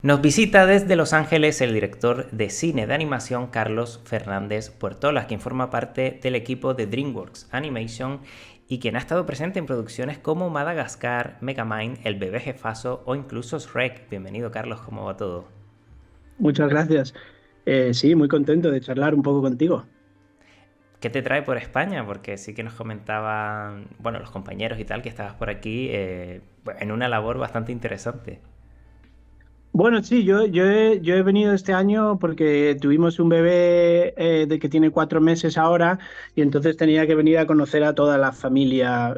Nos visita desde Los Ángeles el director de cine de animación Carlos Fernández Puertolas, quien forma parte del equipo de DreamWorks Animation y quien ha estado presente en producciones como Madagascar, Megamind, El bebé jefazo o incluso Shrek. Bienvenido, Carlos, ¿cómo va todo? Muchas gracias. Sí, muy contento de charlar un poco contigo. ¿Qué te trae por España? Porque sí que nos comentaban, bueno, los compañeros y tal, que estabas por aquí en una labor bastante interesante. Bueno, sí, yo he venido este año porque tuvimos un bebé de que tiene 4 meses ahora y entonces tenía que venir a conocer a toda la familia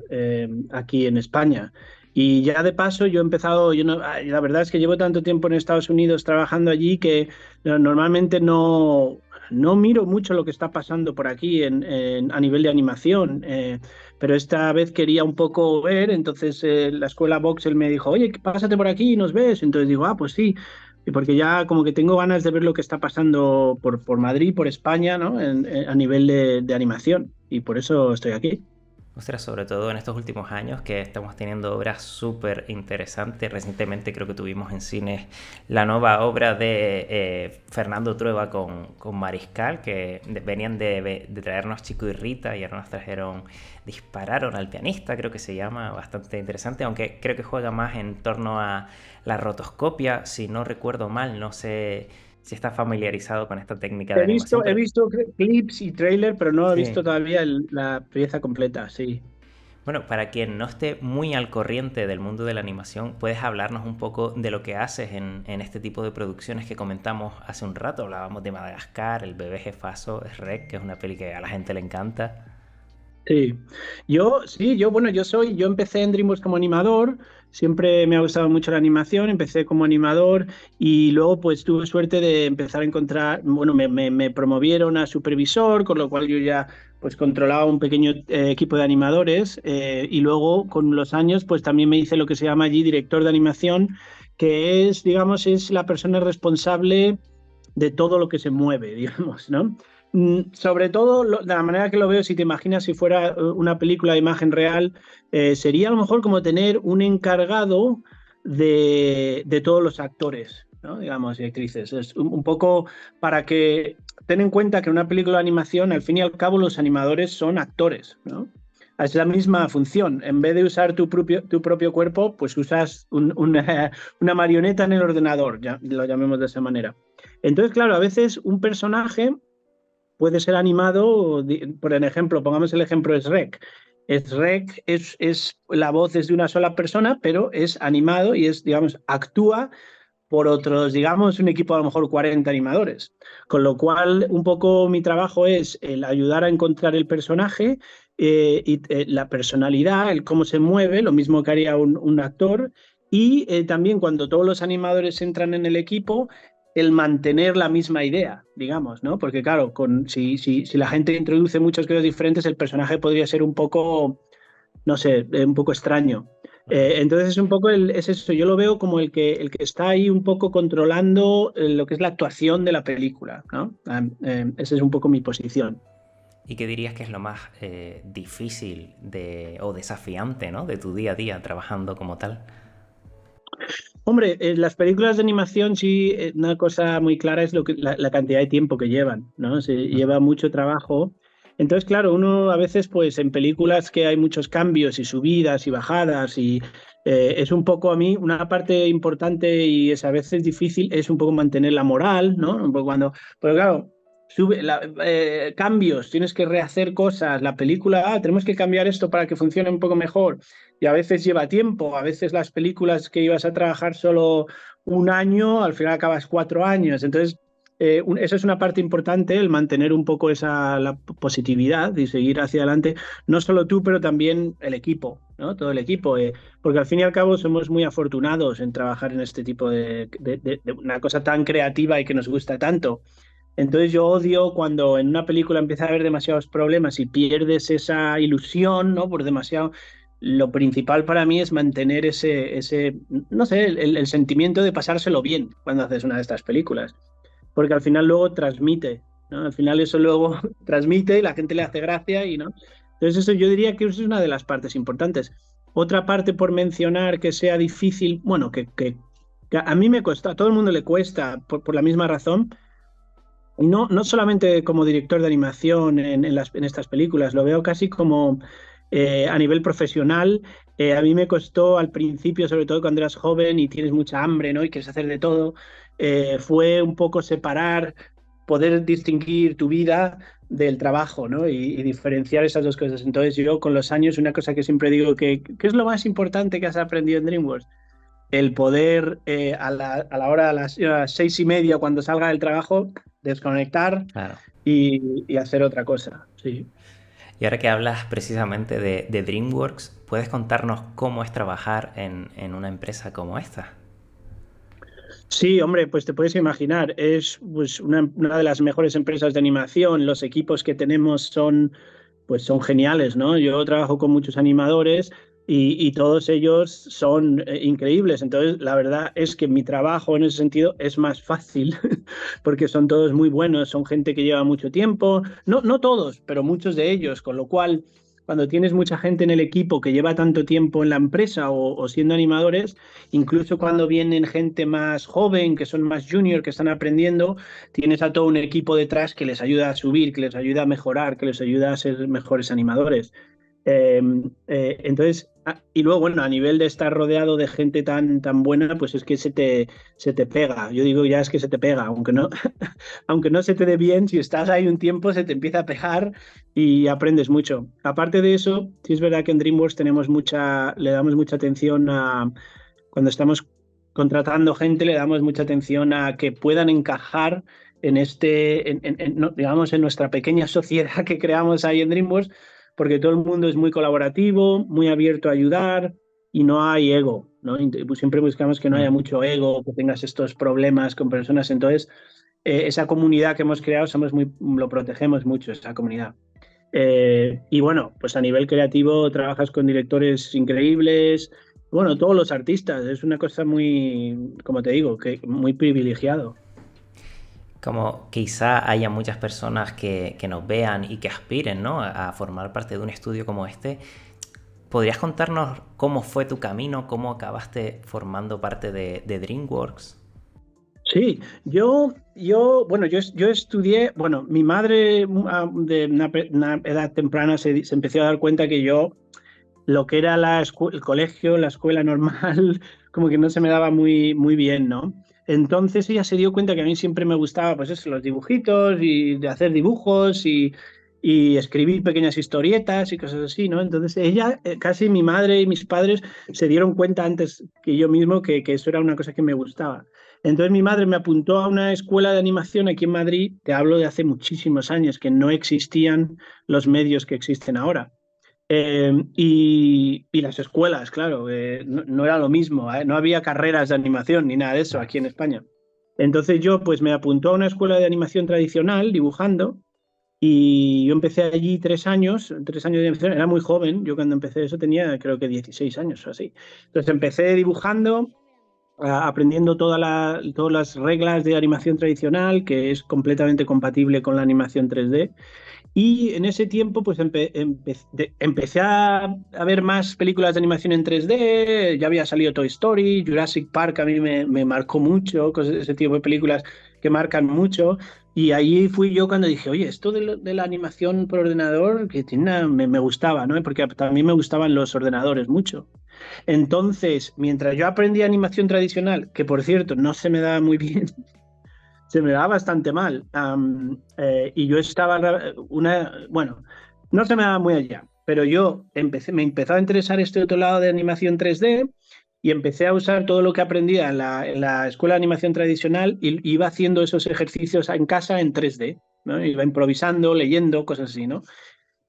aquí en España. Y ya de paso yo he empezado, la verdad es que llevo tanto tiempo en Estados Unidos trabajando allí que normalmente no miro mucho lo que está pasando por aquí a nivel de animación. Pero esta vez quería un poco ver, entonces la escuela Voxel me dijo, oye, pásate por aquí y nos ves. Entonces digo, ah, pues sí, y porque ya como que tengo ganas de ver lo que está pasando por Madrid, por España, ¿no? A nivel de animación, y por eso estoy aquí. Ostras, sobre todo en estos últimos años que estamos teniendo obras súper interesantes. Recientemente creo que tuvimos en cines la nueva obra de Fernando Trueba con Mariscal, que venían de traernos Chico y Rita y ahora nos trajeron Dispararon al pianista, creo que se llama, bastante interesante, aunque creo que juega más en torno a la rotoscopia, si no recuerdo mal, no sé si está familiarizado con esta técnica de He animación, visto, he pero visto clips y trailer, pero no he visto sí. todavía la pieza completa, sí. Bueno, para quien no esté muy al corriente del mundo de la animación, ¿puedes hablarnos un poco de lo que haces en este tipo de producciones que comentamos hace un rato? Hablábamos de Madagascar, El bebé jefazo, Shrek, que es una peli que a la gente le encanta. Sí, bueno, yo empecé en DreamWorks como animador, siempre me ha gustado mucho la animación, empecé como animador y luego pues tuve suerte de empezar a encontrar, bueno, me promovieron a supervisor, con lo cual yo ya pues controlaba un pequeño equipo de animadores y luego con los años pues también me hice lo que se llama allí director de animación, que es, digamos, es la persona responsable de todo lo que se mueve, digamos, ¿no? Sobre todo, de la manera que lo veo, si te imaginas si fuera una película de imagen real, sería a lo mejor como tener un encargado de todos los actores, ¿no? Digamos, y actrices. Es un poco para que ten en cuenta que en una película de animación, al fin y al cabo, los animadores son actores, ¿no? Es la misma función. En vez de usar tu propio cuerpo, pues usas una marioneta en el ordenador, ya lo llamemos de esa manera. Entonces, claro, a veces un personaje puede ser animado, por ejemplo, pongamos el ejemplo de Shrek. Shrek la voz es de una sola persona, pero es animado y digamos, actúa por otros, digamos, un equipo a lo mejor 40 animadores. Con lo cual, un poco mi trabajo es el ayudar a encontrar el personaje y la personalidad, el cómo se mueve, lo mismo que haría un actor. Y también cuando todos los animadores entran en el equipo, el mantener la misma idea, digamos, ¿no? Porque claro, si la gente introduce muchas cosas diferentes, el personaje podría ser un poco, no sé, un poco extraño. Entonces es un poco es eso, yo lo veo como el que está ahí un poco controlando lo que es la actuación de la película, ¿no? Esa es un poco mi posición. ¿Y qué dirías que es lo más difícil o desafiante, ¿no? De tu día a día trabajando como tal? Hombre, las películas de animación sí, una cosa muy clara es la cantidad de tiempo que llevan, ¿no? Se lleva mucho trabajo. Entonces, claro, uno a veces, pues en películas que hay muchos cambios y subidas y bajadas y es un poco a mí, una parte importante y es a veces difícil, es un poco mantener la moral, ¿no? Un poco pero claro, cambios, tienes que rehacer cosas, la película, tenemos que cambiar esto para que funcione un poco mejor y a veces lleva tiempo, a veces las películas que ibas a trabajar solo un año, al final acabas 4 años. Entonces, eso es una parte importante, el mantener un poco la positividad y seguir hacia adelante, no solo tú, pero también el equipo, ¿no? Todo el equipo, porque al fin y al cabo somos muy afortunados en trabajar en este tipo de una cosa tan creativa y que nos gusta tanto. Entonces yo odio cuando en una película empieza a haber demasiados problemas y pierdes esa ilusión, ¿no? Por demasiado. Lo principal para mí es mantener no sé, el sentimiento de pasárselo bien cuando haces una de estas películas, porque al final luego transmite, ¿no? Al final eso luego transmite y la gente le hace gracia y, ¿no? Entonces eso yo diría que eso es una de las partes importantes. Otra parte por mencionar que sea difícil, bueno, que que a mí me costó, a todo el mundo le cuesta por la misma razón. No, no solamente como director de animación en estas películas, lo veo casi como a nivel profesional. A mí me costó al principio, sobre todo cuando eras joven y tienes mucha hambre, ¿no? Y quieres hacer de todo, fue un poco separar, poder distinguir tu vida del trabajo, ¿no? Y diferenciar esas dos cosas. Entonces yo con los años, una cosa que siempre digo, ¿qué es lo más importante que has aprendido en DreamWorks? El poder a la hora, a las 6:30, cuando salga del trabajo, desconectar Claro. y hacer otra cosa. Sí. Y ahora que hablas precisamente de DreamWorks, ¿puedes contarnos cómo es trabajar en una empresa como esta? Sí, hombre, pues te puedes imaginar, es pues, una de las mejores empresas de animación. Los equipos que tenemos son geniales, ¿no? Yo trabajo con muchos animadores y todos ellos son increíbles. Entonces, la verdad es que mi trabajo en ese sentido es más fácil porque son todos muy buenos, son gente que lleva mucho tiempo, no, no todos, pero muchos de ellos, con lo cual, cuando tienes mucha gente en el equipo que lleva tanto tiempo en la empresa o siendo animadores, incluso cuando vienen gente más joven, que son más junior, que están aprendiendo, tienes a todo un equipo detrás que les ayuda a subir, que les ayuda a mejorar, que les ayuda a ser mejores animadores. Eh, y luego, bueno, a nivel de estar rodeado de gente tan buena, pues es que se te pega. Yo digo ya es que se te pega, aunque no, aunque no se te dé bien, si estás ahí un tiempo se te empieza a pegar y aprendes mucho. Aparte de eso, sí es verdad que en DreamWorks le damos mucha atención cuando estamos contratando gente, le damos mucha atención a que puedan encajar digamos, en nuestra pequeña sociedad que creamos ahí en DreamWorks, porque todo el mundo es muy colaborativo, muy abierto a ayudar y no hay ego, ¿no? Pues siempre buscamos que no haya Mm. mucho ego, que tengas estos problemas con personas. Entonces, esa comunidad que hemos creado, lo protegemos mucho, esa comunidad. Y bueno, pues a nivel creativo trabajas con directores increíbles, bueno, todos los artistas, es una cosa muy, como te digo, que muy privilegiado. Como quizá haya muchas personas que nos vean y que aspiren, ¿no?, a formar parte de un estudio como este. ¿Podrías contarnos cómo fue tu camino, cómo acabaste formando parte de DreamWorks? Sí, bueno, yo estudié, bueno, mi madre de una edad temprana se empezó a dar cuenta que yo, lo que era el colegio, la escuela normal, como que no se me daba muy, muy bien, ¿no? Entonces ella se dio cuenta que a mí siempre me gustaba, pues eso, los dibujitos y de hacer dibujos y escribir pequeñas historietas y cosas así, ¿no? Entonces ella, casi mi madre y mis padres se dieron cuenta antes que yo mismo que eso era una cosa que me gustaba. Entonces mi madre me apuntó a una escuela de animación aquí en Madrid, te hablo de hace muchísimos años, que no existían los medios que existen ahora. Y las escuelas, claro, no era lo mismo, no había carreras de animación ni nada de eso aquí en España. Entonces yo pues me apuntó a una escuela de animación tradicional, dibujando, y yo empecé allí 3 años de animación, era muy joven, yo cuando empecé eso tenía creo que 16 años o así. Entonces empecé dibujando, aprendiendo todas las reglas de animación tradicional, que es completamente compatible con la animación 3D. Y en ese tiempo, pues empecé a ver más películas de animación en 3D, ya había salido Toy Story, Jurassic Park a mí me marcó mucho, ese tipo de películas que marcan mucho. Y ahí fui yo cuando dije, oye, esto de la animación por ordenador, que me gustaba, ¿no? Porque también me gustaban los ordenadores mucho. Entonces, mientras yo aprendía animación tradicional, que por cierto no se me daba muy bien, se me daba bastante mal. Y yo bueno, no se me daba muy allá, pero me empezó a interesar este otro lado de animación 3D y empecé a usar todo lo que aprendía en la escuela de animación tradicional y iba haciendo esos ejercicios en casa en 3D, ¿no? Iba improvisando, leyendo, cosas así, ¿no?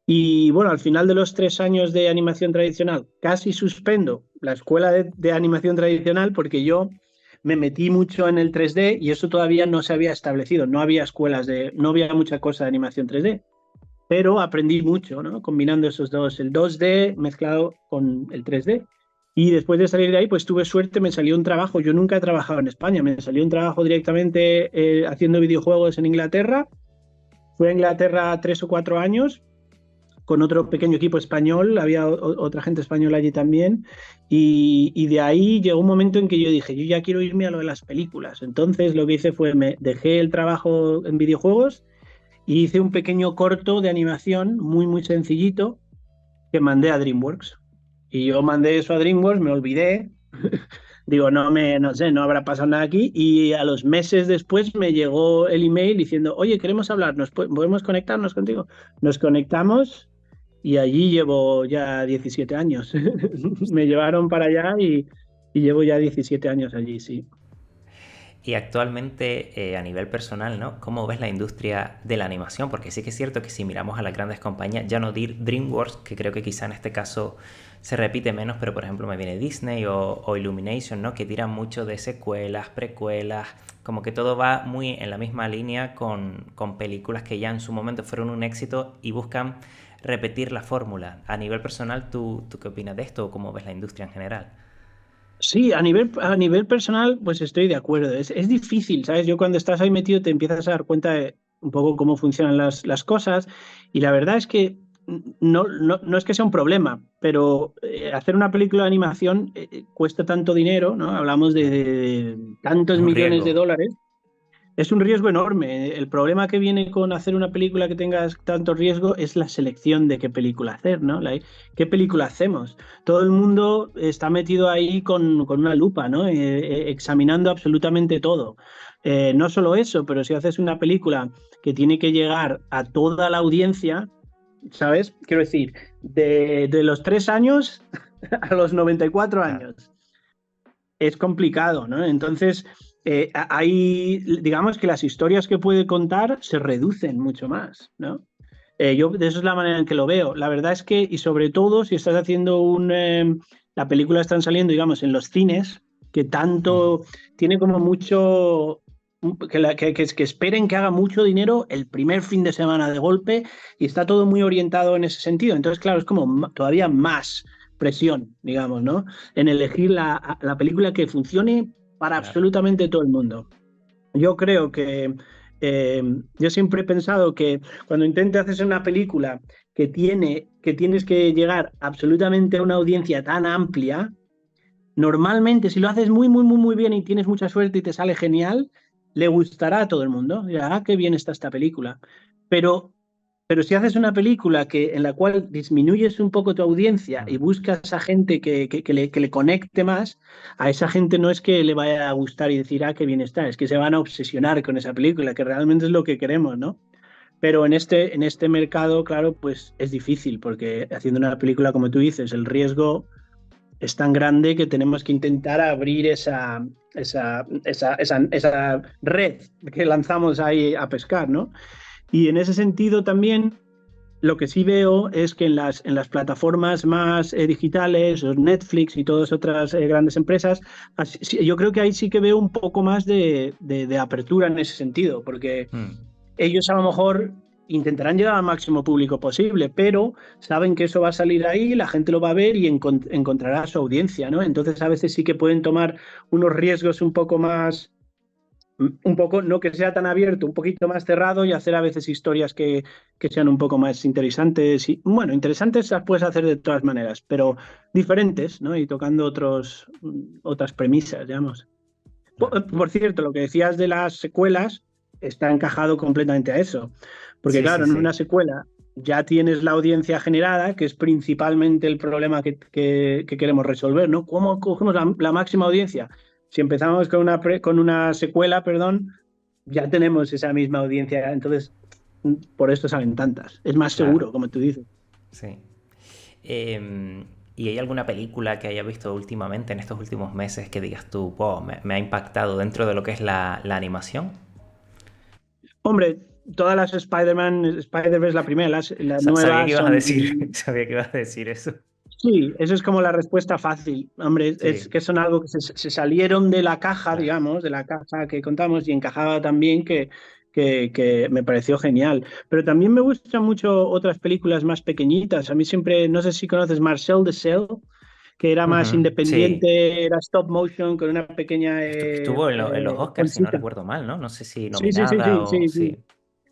Y bueno, al final de los 3 años de animación tradicional, casi suspendo la escuela de animación tradicional porque yo me metí mucho en el 3D y eso todavía no se había establecido. No había mucha cosa de animación 3D, pero aprendí mucho, ¿no? Combinando esos dos, el 2D mezclado con el 3D. Y después de salir de ahí, pues tuve suerte, me salió un trabajo. Yo nunca he trabajado en España, me salió un trabajo directamente haciendo videojuegos en Inglaterra. Fui a Inglaterra 3 o 4 años con otro pequeño equipo español, había otra gente española allí también, y de ahí llegó un momento en que yo dije, yo ya quiero irme a lo de las películas. Entonces lo que hice fue, me dejé el trabajo en videojuegos y hice un pequeño corto de animación muy, muy sencillito que mandé a DreamWorks. Y yo mandé eso a DreamWorks, me olvidé. Digo, no sé, no habrá pasado nada aquí. Y a los meses después me llegó el email diciendo, oye, queremos hablar, ¿podemos conectarnos contigo? Nos conectamos y allí llevo ya 17 años. Me llevaron para allá y llevo ya 17 años allí, sí. Y actualmente, a nivel personal, ¿no? ¿Cómo ves la industria de la animación? Porque sí que es cierto que si miramos a las grandes compañías, ya no DreamWorks, que creo que quizá en este caso se repite menos, pero por ejemplo me viene Disney o Illumination, ¿no? Que tiran mucho de secuelas, precuelas, como que todo va muy en la misma línea con películas que ya en su momento fueron un éxito y buscan repetir la fórmula. A nivel personal, ¿tú qué opinas de esto o cómo ves la industria en general? Sí, a nivel personal, pues estoy de acuerdo. Es difícil, ¿sabes? Yo cuando estás ahí metido te empiezas a dar cuenta de un poco cómo funcionan las cosas y la verdad es que no es que sea un problema, pero hacer una película de animación cuesta tanto dinero, ¿no? Hablamos de Es tantos un millones de riesgo. dólares. Es un riesgo enorme. El problema que viene con hacer una película que tenga tanto riesgo es la selección de qué película hacer, ¿no? ¿Qué película hacemos? Todo el mundo está metido ahí con una lupa, ¿no? Examinando absolutamente todo. No solo eso, pero si haces una película que tiene que llegar a toda la audiencia, ¿sabes? Quiero decir, de los 3 años a los 94 Claro. años es complicado, ¿no? Entonces, hay, digamos que las historias que puede contar se reducen mucho más, ¿no? Yo, de eso es la manera en que lo veo. La verdad es que, y sobre todo, si estás haciendo la película están saliendo, digamos, en los cines, que Ujú. tanto tiene como mucho, que esperen que haga mucho dinero el primer fin de semana de golpe y está todo muy orientado en ese sentido. Entonces, claro, es como todavía más presión, digamos, ¿no? En elegir la película que funcione para Claro. absolutamente todo el mundo. Yo creo que yo siempre he pensado que cuando intentes hacer una película que tienes que llegar absolutamente a una audiencia tan amplia, normalmente si lo haces muy, muy, muy, muy bien y tienes mucha suerte y te sale genial, le gustará a todo el mundo. Dirá, ah, qué bien está esta película. Pero pero si haces una película en la cual disminuyes un poco tu audiencia y Mm. buscas a gente que le conecte más, a esa gente no es que le vaya a gustar y decir, ah, qué bien está, es que se van a obsesionar con esa película, que realmente es lo que queremos, ¿no? Pero en este mercado, claro, pues es difícil, porque haciendo una película, como tú dices, el riesgo es tan grande que tenemos que intentar abrir esa red que lanzamos ahí a pescar, ¿no? Y en ese sentido también lo que sí veo es que en las plataformas más digitales, o Netflix y todas otras grandes empresas, yo creo que ahí sí que veo un poco más de apertura en ese sentido, porque Mm. ellos a lo mejor intentarán llegar al máximo público posible, pero saben que eso va a salir ahí, la gente lo va a ver y encontrará su audiencia, ¿no? Entonces a veces sí que pueden tomar unos riesgos un poco, no que sea tan abierto, un poquito más cerrado y hacer a veces historias que sean un poco más interesantes. Y, bueno, interesantes las puedes hacer de todas maneras, pero diferentes, ¿no? Y tocando otras premisas, digamos. Claro. Por cierto, lo que decías de las secuelas está encajado completamente a eso. Porque, Sí, sí, claro, en una sí. secuela ya tienes la audiencia generada, que es principalmente el problema que queremos resolver, ¿no? ¿Cómo cogemos la máxima audiencia? Si empezamos con una secuela, perdón, ya tenemos esa misma audiencia. Entonces, por esto salen tantas. Es más Claro. seguro, como tú dices. Sí. Eh, ¿Y hay alguna película que hayas visto últimamente, en estos últimos meses, que digas tú, wow, me ha impactado dentro de lo que es la animación? Hombre, todas las Spider-Man, Spider-Verse, la primera, las Sabía que nuevas ibas a son. decir, sabía que ibas a decir eso. Sí, eso es como la respuesta fácil. Hombre, es Sí, que son algo que se salieron de la caja, claro. digamos, de la caja que contamos y encajaba también que me pareció genial. Pero también me gustan mucho otras películas más pequeñitas. A mí siempre, no sé si conoces Marcel the Shell, que era más Ujú. Sí. independiente, era stop motion con una pequeña Estuvo en los Oscars, si no bolsita. recuerdo mal, ¿no? No sé si Sí, sí, sí, nominada sí, o... sí, sí.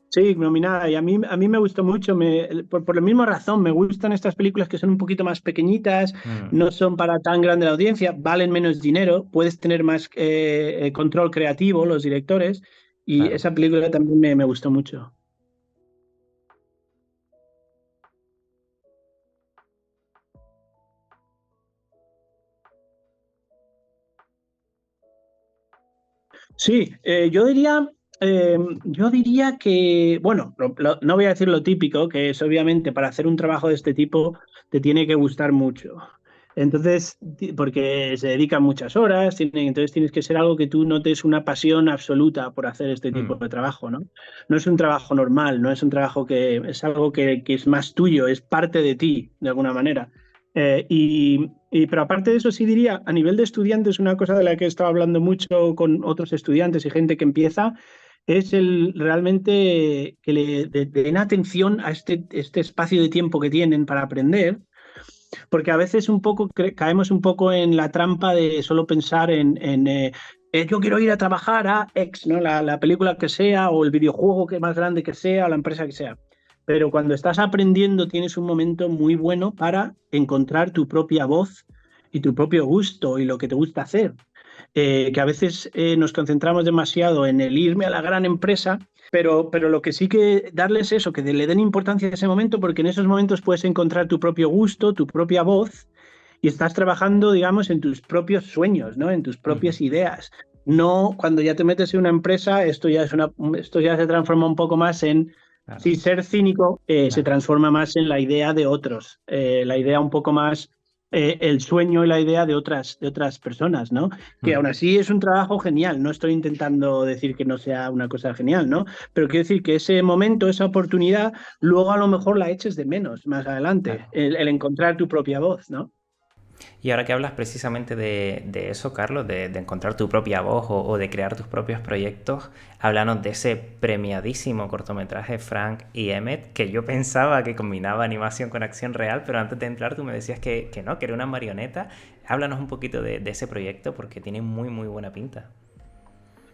Sí. Sí, nominada. Y a mí me gustó mucho, por la misma razón, me gustan estas películas que son un poquito más pequeñitas, Mm, no son para tan grande la audiencia, valen menos dinero, puedes tener más control creativo los directores, y claro. esa película también me gustó mucho. Sí, yo diría que, bueno, no voy a decir lo típico, que es obviamente para hacer un trabajo de este tipo te tiene que gustar mucho. Entonces, porque se dedican muchas horas, entonces tienes que ser algo que tú notes una pasión absoluta por hacer este tipo Mm, de trabajo, ¿no? No es un trabajo normal, no es un trabajo que es algo que es más tuyo, es parte de ti, de alguna manera. Pero aparte de eso, sí diría, a nivel de estudiantes, una cosa de la que he estado hablando mucho con otros estudiantes y gente que empieza, es el realmente que den atención a este espacio de tiempo que tienen para aprender, porque a veces un poco caemos un poco en la trampa de solo pensar en yo quiero ir a trabajar a X, ¿no? La película que sea, o el videojuego que más grande que sea, o la empresa que sea. Pero cuando estás aprendiendo tienes un momento muy bueno para encontrar tu propia voz y tu propio gusto y lo que te gusta hacer. Que a veces nos concentramos demasiado en el irme a la gran empresa, pero lo que sí que darles eso, que le den importancia a ese momento, porque en esos momentos puedes encontrar tu propio gusto, tu propia voz, y estás trabajando, digamos, en tus propios sueños, ¿no? En tus ujú, propias ideas. No, cuando ya te metes en una empresa, esto ya se transforma un poco más en, claro, si ser cínico, se claro. transforma más en la idea de otros, la idea un poco más, el sueño y la idea de otras personas, ¿no? Que Mm, aún así es un trabajo genial, no estoy intentando decir que no sea una cosa genial, ¿no? Pero quiero decir que ese momento, esa oportunidad, luego a lo mejor la eches de menos más adelante, claro. el encontrar tu propia voz, ¿no? Y ahora que hablas precisamente de eso, Carlos, de encontrar tu propia voz o de crear tus propios proyectos, háblanos de ese premiadísimo cortometraje Frank y Emmet, que yo pensaba que combinaba animación con acción real, pero antes de entrar tú me decías que no, que era una marioneta. Háblanos un poquito de ese proyecto porque tiene muy, muy buena pinta.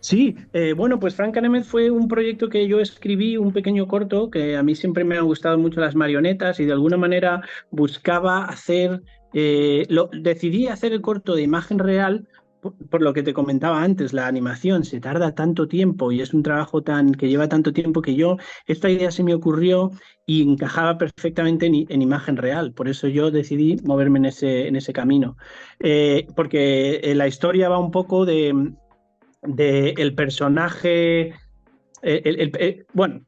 Sí, bueno, pues Frank and Emmet fue un proyecto que yo escribí, un pequeño corto, que a mí siempre me han gustado mucho las marionetas y de alguna manera buscaba decidí hacer el corto de imagen real por lo que te comentaba antes, la animación se tarda tanto tiempo y es un trabajo que lleva tanto tiempo que esta idea se me ocurrió y encajaba perfectamente en imagen real, por eso yo decidí moverme en ese camino. Porque la historia va un poco de el personaje. Bueno,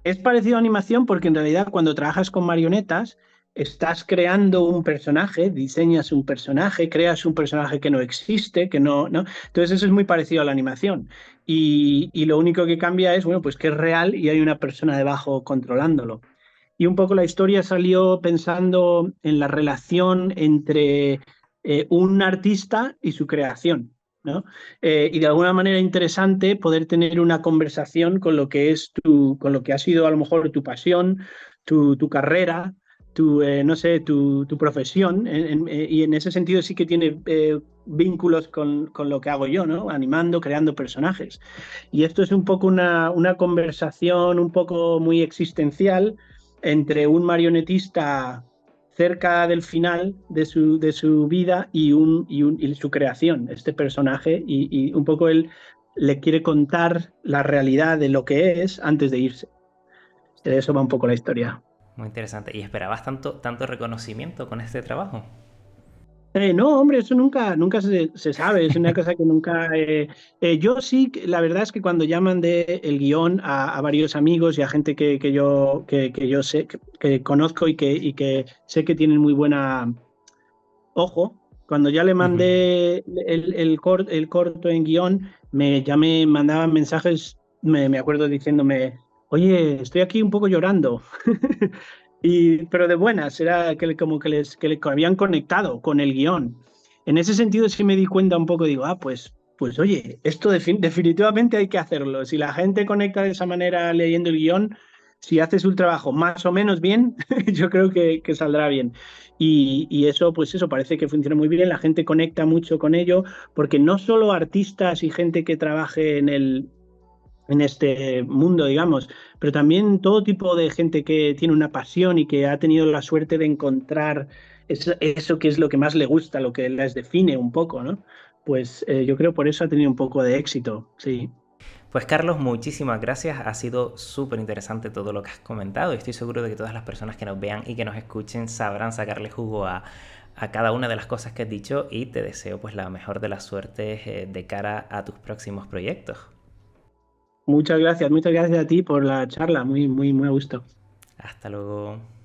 es parecido a animación porque en realidad cuando trabajas con marionetas estás creando un personaje, diseñas un personaje, creas un personaje que no existe, que no. Entonces eso es muy parecido a la animación. Y lo único que cambia es, bueno, pues que es real y hay una persona debajo controlándolo. Y un poco la historia salió pensando en la relación entre un artista y su creación, ¿no? Y de alguna manera interesante poder tener una conversación con con lo que ha sido a lo mejor tu pasión, tu carrera, no sé, tu profesión, y en ese sentido sí que tiene vínculos con lo que hago yo, ¿no? Animando, creando personajes. Y esto es un poco una conversación un poco muy existencial entre un marionetista cerca del final de su vida y su creación, este personaje, y un poco él le quiere contar la realidad de lo que es antes de irse. De eso va un poco la historia. Muy interesante. ¿Y esperabas tanto reconocimiento con este trabajo? No, hombre, eso nunca se sabe, es una cosa que nunca. Yo sí, la verdad es que cuando llaman de el guión a varios amigos y a gente que yo sé, que conozco y que sé que tienen muy buena ojo, cuando ya le Ujú. mandé el corto en guión, ya me mandaban mensajes, me acuerdo diciéndome, oye, estoy aquí un poco llorando. Pero de buenas, era como que le habían conectado con el guión. En ese sentido sí me di cuenta un poco, digo, pues oye, esto definitivamente hay que hacerlo. Si la gente conecta de esa manera leyendo el guión, si haces un trabajo más o menos bien, yo creo que saldrá bien. Y eso, pues eso parece que funciona muy bien, la gente conecta mucho con ello, porque no solo artistas y gente que trabaje en este mundo, digamos, pero también todo tipo de gente que tiene una pasión y que ha tenido la suerte de encontrar eso que es lo que más le gusta, lo que les define un poco, ¿no? Pues yo creo por eso ha tenido un poco de éxito, sí. Pues Carlos, muchísimas gracias. Ha sido súper interesante todo lo que has comentado y estoy seguro de que todas las personas que nos vean y que nos escuchen sabrán sacarle jugo a cada una de las cosas que has dicho y te deseo pues la mejor de las suertes de cara a tus próximos proyectos. Muchas gracias a ti por la charla, muy, muy, muy a gusto. Hasta luego.